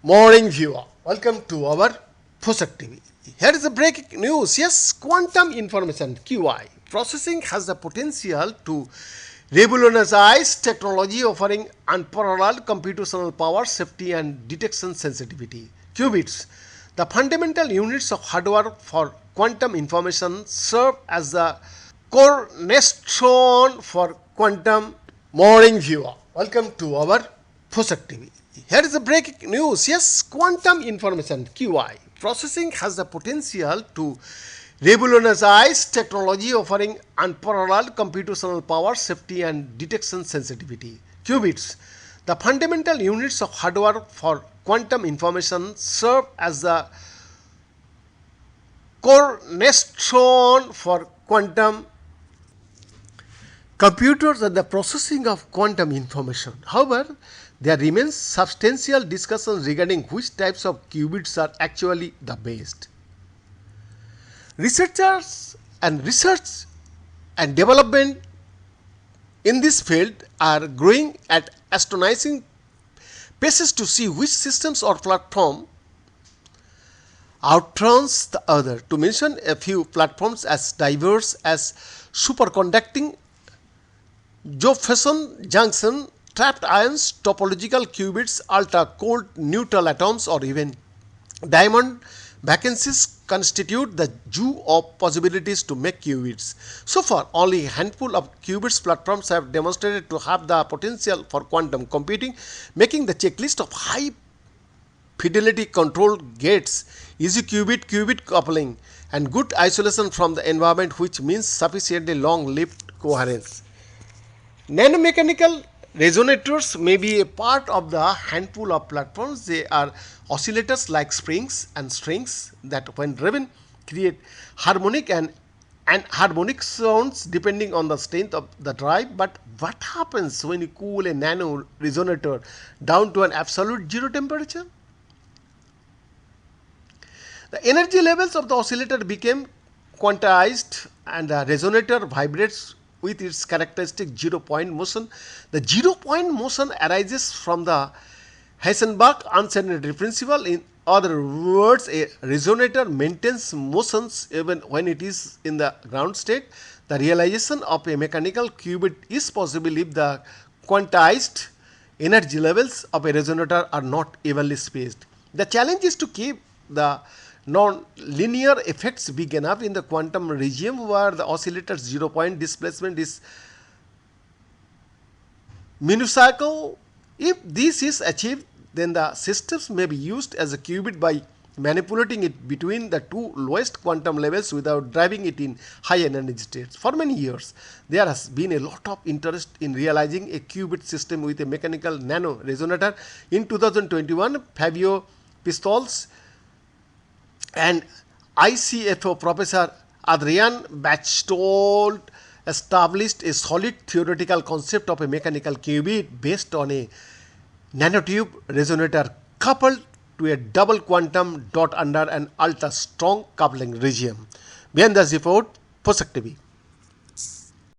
Morning viewer, welcome to our Posak TV. Here is the breaking news. Yes, quantum information QI processing has the potential to revolutionize technology, offering unparalleled computational power, safety, and detection sensitivity. Qubits, the fundamental units of hardware for quantum information, serve as the cornerstone for quantum. Morning viewer, welcome to our Posak TV. Here is the breaking news. Yes, quantum information QI processing has the potential to revolutionize technology, offering unparalleled computational power, safety, and detection sensitivity. Qubits, the fundamental units of hardware for quantum information, serve as the cornerstone for quantum computers and the processing of quantum information. However, there remains substantial discussion regarding which types of qubits are actually the best. Research and development in this field are growing at astonishing paces to see which systems or platform outruns the other. To mention a few platforms as diverse as superconducting Josephson junction, trapped ions, topological qubits, ultra-cold neutral atoms, or even diamond vacancies constitute the zoo of possibilities to make qubits. So far, only a handful of qubits platforms have demonstrated to have the potential for quantum computing, making the checklist of high fidelity control gates, easy qubit coupling, and good isolation from the environment, which means sufficiently long-lived coherence. Nanomechanical resonators may be a part of the handful of platforms. They are oscillators like springs and strings that, when driven, create harmonic and anharmonic sounds depending on the strength of the drive. But what happens when you cool a nano resonator down to an absolute zero temperature? The energy levels of the oscillator became quantized and the resonator vibrates with its characteristic zero-point motion. The zero-point motion arises from the Heisenberg uncertainty principle. In other words, a resonator maintains motions even when it is in the ground state. The realization of a mechanical qubit is possible if the quantized energy levels of a resonator are not evenly spaced. The challenge is to keep the non-linear effects big enough in the quantum regime where the oscillator's zero-point displacement is minuscule. If this is achieved, then the systems may be used as a qubit by manipulating it between the two lowest quantum levels without driving it in high energy states. For many years, there has been a lot of interest in realizing a qubit system with a mechanical nano resonator. In 2021, Fabio Pistols and ICFO Professor Adrian Bechtold established a solid theoretical concept of a mechanical qubit based on a nanotube resonator coupled to a double quantum dot under an ultra strong coupling regime. Behind this report, Posak TV.